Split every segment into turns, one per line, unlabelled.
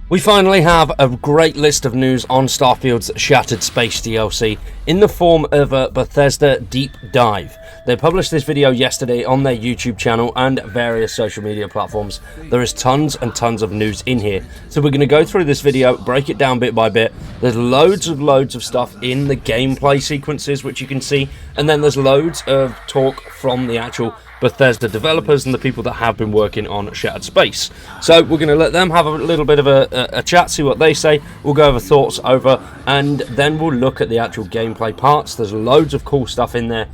We finally have a great list of news on Starfield's Shattered Space DLC in the form of a Bethesda deep dive. They published this video yesterday on their YouTube channel and various social media platforms. There is tons and tons of news in here, so we're going to go through this video, break it down bit by bit. There's loads of stuff in the gameplay sequences which you can see, and then there's loads of talk from the actual Bethesda developers and the people that have been working on Shattered Space. So we're going to let them have a little bit of a chat, see what they say. We'll go over thoughts over, and then we'll look at the actual gameplay parts. There's loads of cool stuff in there,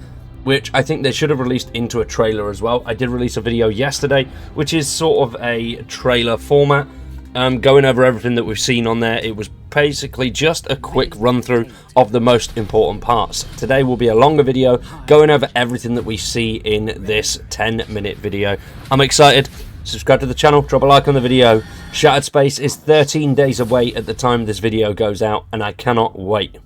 which I think they should have released into a trailer as well. I did release a video yesterday, which is sort of a trailer format, going over everything that we've seen on there. It was basically just a quick run through of the most important parts. Today will be a longer video going over everything that we see in this 10-minute video. I'm excited. Subscribe to the channel, drop a like on the video. Shattered Space is 13 days away at the time this video goes out, and I cannot wait.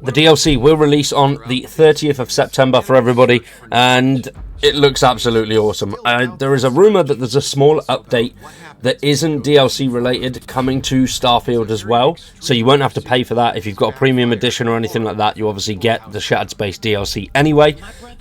The DLC will release on the 30th of September for everybody, and it looks absolutely awesome. There is a rumor that there's a small update that isn't DLC related coming to Starfield as well, so you won't have to pay for that. If you've got a premium edition or anything like that, you obviously get the Shattered Space DLC anyway.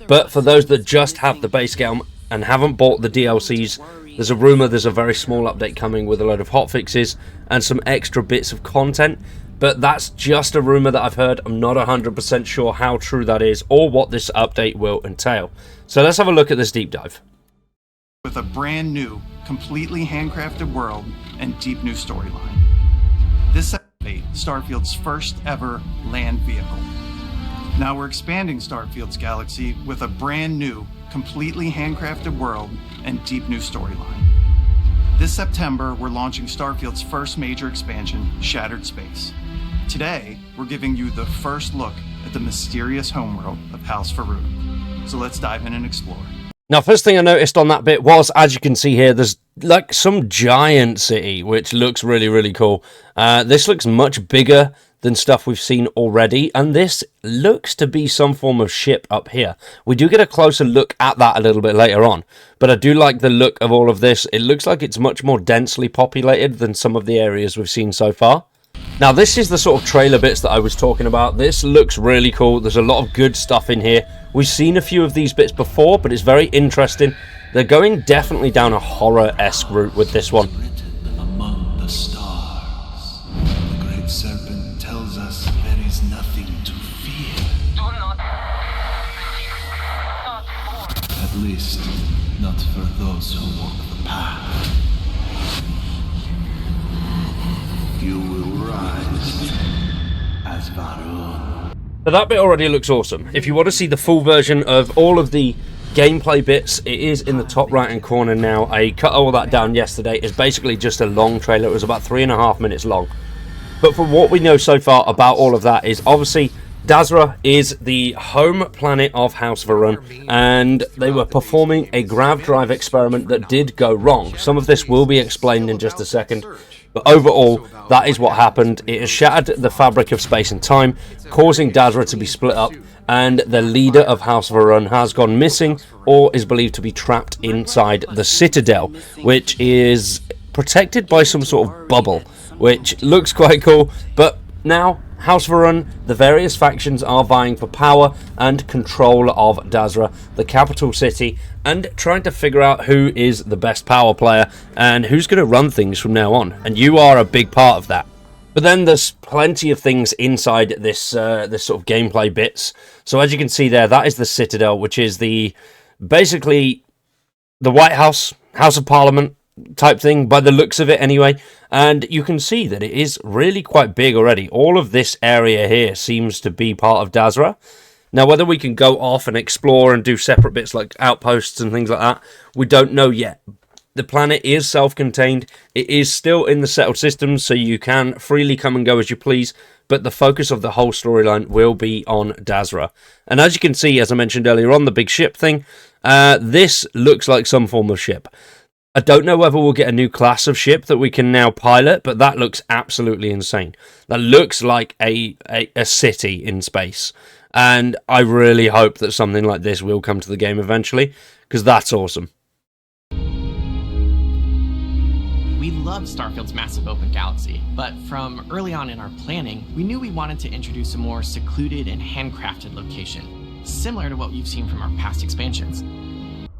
But for those that just have the base game and haven't bought the DLCs, there's a rumor there's a very small update coming with a load of hotfixes and some extra bits of content. But that's just a rumor that I've heard. I'm not 100% sure how true that is or what this update will entail. So let's have a look at this deep dive.
With a brand new, completely handcrafted world and deep new storyline. This update, Starfield's first ever land vehicle. Now we're expanding Starfield's galaxy with a brand new, completely handcrafted world and deep new storyline. This September, we're launching Starfield's first major expansion, Shattered Space. Today, we're giving you the first look at the mysterious homeworld of House Farouk. So let's dive in and explore.
Now, first thing I noticed on that bit was, as you can see here, there's like some giant city, which looks really cool. This looks much bigger than stuff we've seen already, and this looks to be some form of ship up here. We do get a closer look at that a little bit later on, but I do like the look of all of this. It looks like it's much more densely populated than some of the areas we've seen so far. Now, this is the sort of trailer bits that I was talking about. This looks really cool. There's a lot of good stuff in here. We've seen a few of these bits before, but it's very interesting. They're going definitely down a horror-esque route with this one.
Among the stars, the great serpent tells us there is nothing to fear.
Do not fear.
At least, not for those who walk the path. You will rise as Varun.
So that bit already looks awesome. If you want to see the full version of all of the gameplay bits, it is in the top right hand corner now. I cut all that down yesterday. It's basically just a long trailer. It was about 3.5 minutes long. But from what we know so far about all of that is obviously Dazra is the home planet of House Varun, and they were performing a grav drive experiment that did go wrong. Some of this will be explained in just a second. But overall, that is what happened. It has shattered the fabric of space and time, causing Dazra to be split up, and the leader of House Varun has gone missing or is believed to be trapped inside the Citadel, which is protected by some sort of bubble, which looks quite cool. But now, House Varun, the various factions are vying for power and control of Dazra, the capital city, and trying to figure out who is the best power player and who's going to run things from now on. And you are a big part of that. But then there's plenty of things inside this this sort of gameplay bits. So as you can see there, that is the Citadel, which is basically the White House, House of Parliament type thing, by the looks of it anyway. And you can see that it is really quite big already. All of this area here seems to be part of Dazra. Now, whether we can go off and explore and do separate bits like outposts and things like that, we don't know yet. The planet is self-contained. It is still in the settled systems, so you can freely come and go as you please, but the focus of the whole storyline will be on Dazra. And as you can see, as I mentioned earlier on, the big ship thing, this looks like some form of ship. I don't know whether we'll get a new class of ship that we can now pilot, but that looks absolutely insane. That looks like a city in space. And I really hope that something like this will come to the game eventually, because that's awesome.
We
loved Starfield's massive open galaxy, but from early on in our planning, we knew we wanted to introduce a more secluded and handcrafted location, similar to what you've seen from our past expansions.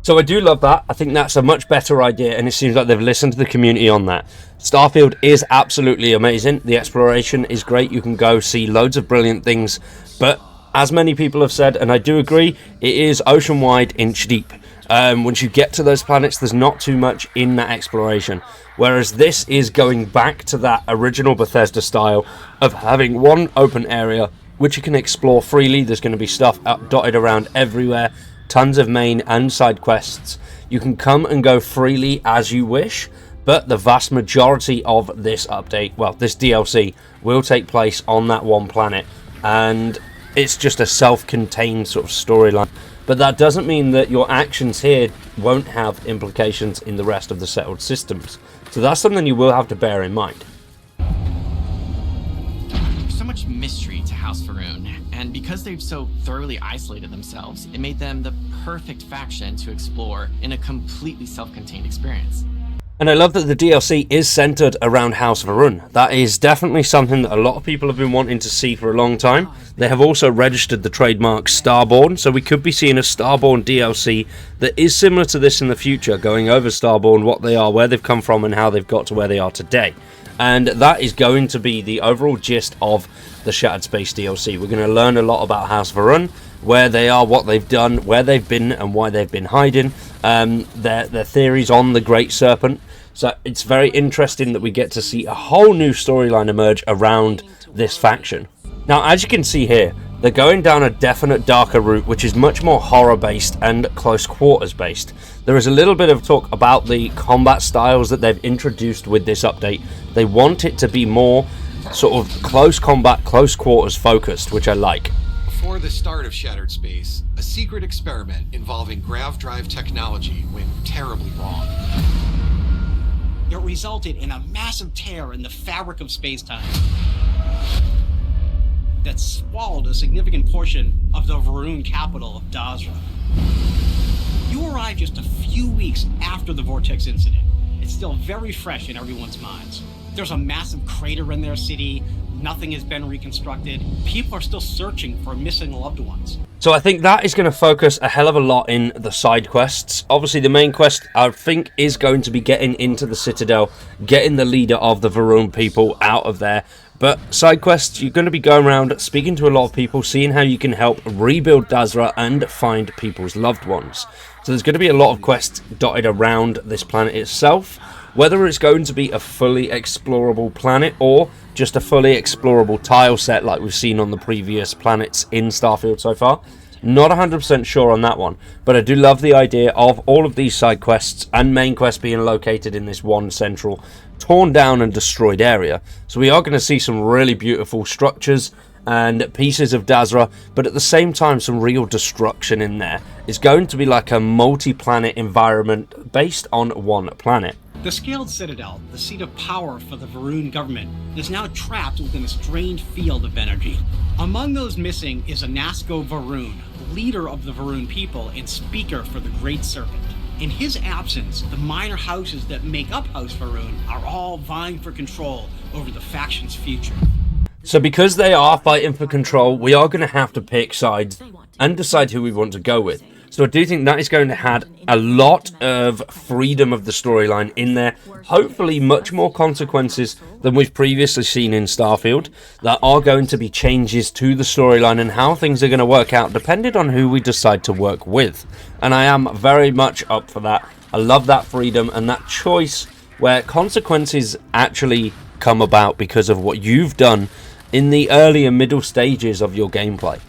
So I do love that. I think that's a much better idea, and it seems like they've listened to the community on that. Starfield is absolutely amazing. The exploration is great. You can go see loads of brilliant things, but as many people have said, and I do agree, it is ocean wide, inch deep. Once you get to those planets, there's not too much in that exploration. Whereas this is going back to that original Bethesda style of having one open area which you can explore freely. There's going to be stuff dotted around everywhere, tons of main and side quests. You can come and go freely as you wish, but the vast majority of this update, well, this DLC, will take place on that one planet, and it's just a self-contained sort of storyline. But that doesn't mean that your actions here won't have implications in the rest of the settled systems. So that's something you will have to bear in mind.
There's so much mystery to House Va'ruun, and because they've so thoroughly isolated themselves, it made them the perfect faction to explore in a completely self-contained experience.
And I love that the DLC is centered around House Va'ruun. That is definitely something that a lot of people have been wanting to see for a long time. They have also registered the trademark Starborn, so we could be seeing a Starborn DLC that is similar to this in the future, going over Starborn, what they are, where they've come from, and how they've got to where they are today. And that is going to be the overall gist of the Shattered Space DLC. We're going to learn a lot about House Va'ruun, where they are, what they've done, where they've been, and why they've been hiding, their theories on the Great Serpent. So it's very interesting that we get to see a whole new storyline emerge around this faction. Now, as you can see here, they're going down a definite darker route, which is much more horror-based and close quarters-based. There is a little bit of talk about the combat styles that they've introduced with this update. They want it to be more sort of close combat, close quarters focused, which I like.
Before the start of Shattered Space, a secret experiment involving grav drive technology went terribly wrong.
It resulted in a massive tear in the fabric of space-time that swallowed a significant portion of the Va'ruun capital of Dazra. You arrived just a few weeks after the Vortex incident. It's still very fresh in everyone's minds. There's a massive crater in their city. Nothing has been reconstructed. People are still searching for missing loved ones.
So I think that is going to focus a hell of a lot in the side quests. Obviously, the main quest, I think, is going to be getting into the Citadel, getting the leader of the Va'ruun people out of there. But side quests, you're going to be going around speaking to a lot of people, seeing how you can help rebuild Dazra and find people's loved ones. So there's going to be a lot of quests dotted around this planet itself. Whether it's going to be a fully explorable planet or just a fully explorable tile set like we've seen on the previous planets in Starfield so far, not 100% sure on that one. But I do love the idea of all of these side quests and main quests being located in this one central torn down and destroyed area. So we are going to see some really beautiful structures and pieces of Dazra, but at the same time some real destruction in there. It's going to be like a multi-planet environment based on one planet.
The Scaled Citadel, the seat of power for the Va'ruun government, is now trapped within a strange field of energy. Among those missing is Anasco Va'ruun, leader of the Va'ruun people and speaker for the Great Serpent. In his absence, the minor houses that make up House Va'ruun are all vying for control over the faction's future.
So because they are fighting for control, we are going to have to pick sides and decide who we want to go with. So I do think that is going to add a lot of freedom of the storyline in there. Hopefully much more consequences than we've previously seen in Starfield. There are going to be changes to the storyline and how things are going to work out depending on who we decide to work with. And I am very much up for that. I love that freedom and that choice where consequences actually come about because of what you've done in the early and middle stages of your gameplay.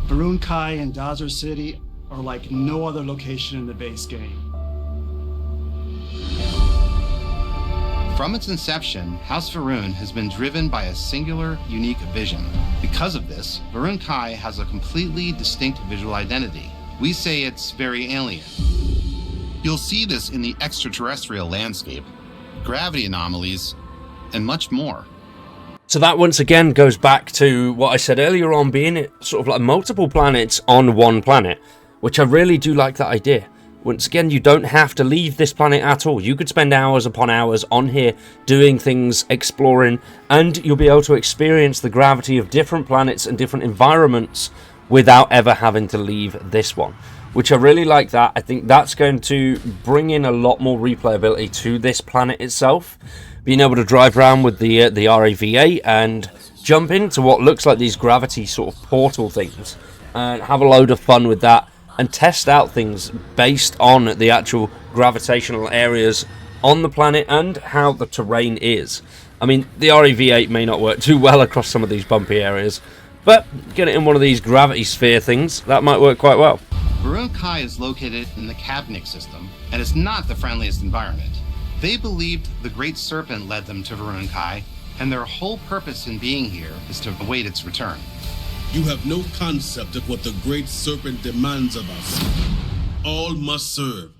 Va'ruun Kai and Dazra City are like no other location in the base game.
From its inception, House Va'ruun has been driven by a singular, unique vision. Because of this, Va'ruun Kai has a completely distinct visual identity. We say it's very alien. You'll see this in the extraterrestrial landscape, gravity anomalies, and much more.
So that once again goes back to what I said earlier on, being sort of like multiple planets on one planet, which I really do like that idea. Once again, you don't have to leave this planet at all. You could spend hours upon hours on here doing things, exploring, and you'll be able to experience the gravity of different planets and different environments without ever having to leave this one, which I really like that. I think that's going to bring in a lot more replayability to this planet itself. Being able to drive around with the RAV8 and jump into what looks like these gravity sort of portal things and have a load of fun with that and test out things based on the actual gravitational areas on the planet and how the terrain is. I mean, the RAV8 may not work too well across some of these bumpy areas, but get it in one of these gravity sphere things, that might work quite well.
Varun Kai is located in the Kabnik system, and it's not the friendliest environment. They believed the Great Serpent led them to Varun Kai, and their whole purpose in being here is to await its return.
You have no concept of what the Great Serpent demands of us. All must serve.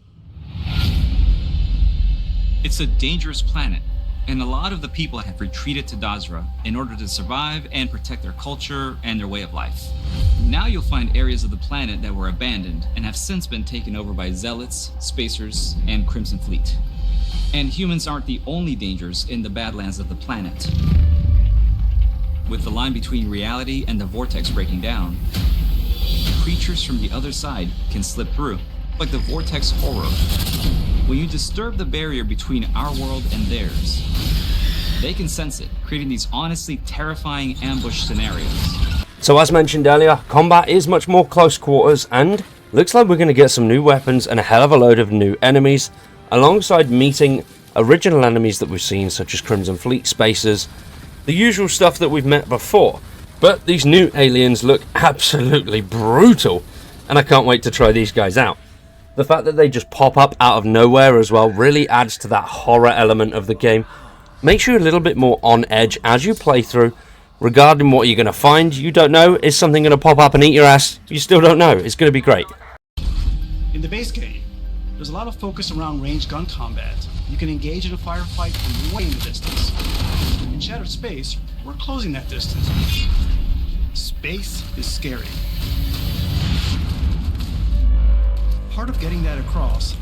It's a dangerous planet, and a lot of the people have retreated to Dazra in order to survive and protect their culture and their way of life. Now you'll find areas of the planet that were abandoned and have since been taken over by Zealots, Spacers, and Crimson Fleet. And humans aren't the only dangers in the Badlands of the planet. With the line between reality and the vortex breaking down, creatures from the other side can slip through, like the vortex horror. When you disturb the barrier between our world and theirs, they can sense it, creating these honestly terrifying ambush scenarios.
So as mentioned earlier, combat is much more close quarters, and looks like we're going to get some new weapons and a hell of a load of new enemies, alongside meeting original enemies that we've seen, such as Crimson Fleet, Spacers, the usual stuff that we've met before. But these new aliens look absolutely brutal, and I can't wait to try these guys out. The fact that they just pop up out of nowhere as well really adds to that horror element of the game. Makes you a little bit more on edge as you play through. Regarding what you're going to find, you don't know. Is something going to pop up and eat your ass? You still don't know. It's going to be great.
In the base game, there's a lot of focus around ranged gun combat. You can engage in a firefight from way in the distance. In Shattered Space, we're closing that distance. Space is scary. Part of getting that across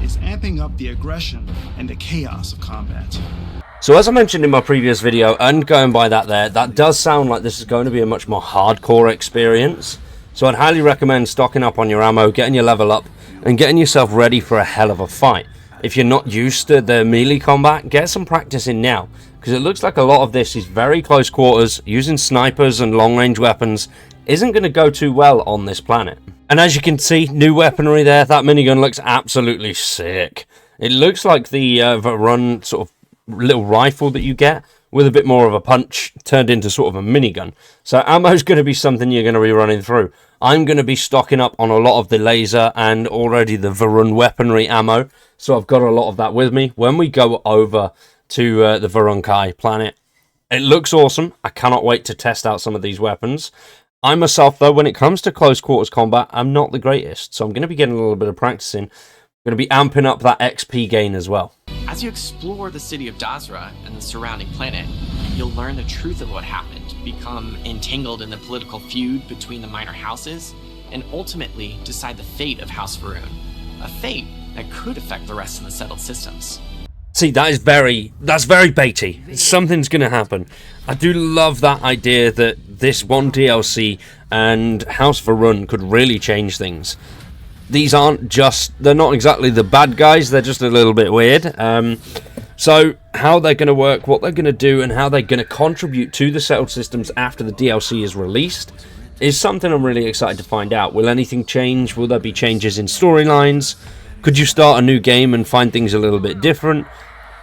is amping up the aggression and the chaos of combat.
So as I mentioned in my previous video, and going by that there, that does sound like this is going to be a much more hardcore experience. So I'd highly recommend stocking up on your ammo, getting your level up, and getting yourself ready for a hell of a fight. If you're not used to the melee combat, get some practice in now, because it looks like a lot of this is very close quarters. Using snipers and long-range weapons isn't going to go too well on this planet. And as you can see, new weaponry there. That minigun looks absolutely sick. It looks like the Varun sort of little rifle that you get, with a bit more of a punch turned into sort of a minigun. So ammo's going to be something you're going to be running through. I'm going to be stocking up on a lot of the laser and already the Varun weaponry ammo. So I've got a lot of that with me when we go over to the Varun Kai planet. It looks awesome. I cannot wait to test out some of these weapons. I myself, though, when it comes to close quarters combat, I'm not the greatest. So I'm going to be getting a little bit of practice in. I'm going to be amping up that XP gain as well.
As you explore the city of Dazra and the surrounding planet, you'll learn the truth of what happened, become entangled in the political feud between the minor houses, and ultimately decide the fate of House Varun. A fate that could affect the rest of the settled systems.
See, that's very baity. Something's going to happen. I do love that idea that this one DLC and House Varun could really change things. These aren't just, they're not exactly the bad guys, they're just a little bit weird. So how they're going to work, what they're going to do, and how they're going to contribute to the settled systems after the DLC is released is something I'm really excited to find out. Will anything change? Will there be changes in storylines? Could you start a new game and find things a little bit different?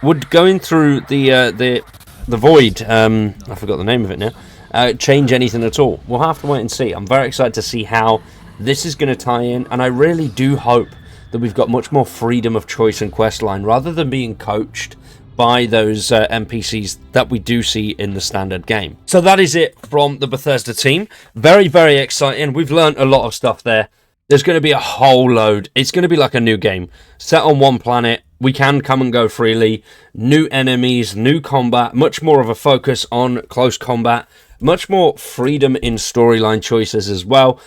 Would going through the void, I forgot the name of it now, change anything at all? We'll have to wait and see. I'm very excited to see how this is going to tie in, and I really do hope that we've got much more freedom of choice and questline rather than being coached by those NPCs that we do see in the standard game. So that is it from the Bethesda team. Very, very exciting. We've learned a lot of stuff there. There's going to be a whole load. It's going to be like a new game. Set on one planet. We can come and go freely. New enemies, new combat. Much more of a focus on close combat. Much more freedom in storyline choices as well.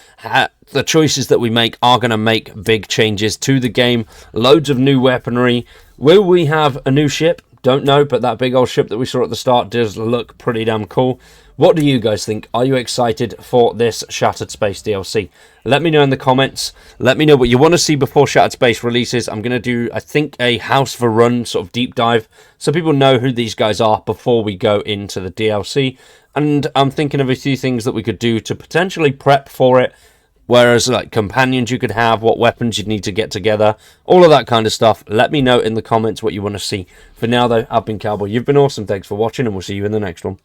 the choices that we make are going to make big changes to the game. Loads of new weaponry. Will we have a new ship? Don't know, but that big old ship that we saw at the start does look pretty damn cool. What do you guys think? Are you excited for this Shattered Space DLC? Let me know in the comments. Let me know what you want to see before Shattered Space releases. I'm going to do, I think, a House Varun sort of deep dive, so people know who these guys are before we go into the DLC. And I'm thinking of a few things that we could do to potentially prep for it. Whereas, like, companions you could have, what weapons you'd need to get together, all of that kind of stuff. Let me know in the comments what you want to see. For now, though, I've been Cowboy. You've been awesome. Thanks for watching, and we'll see you in the next one.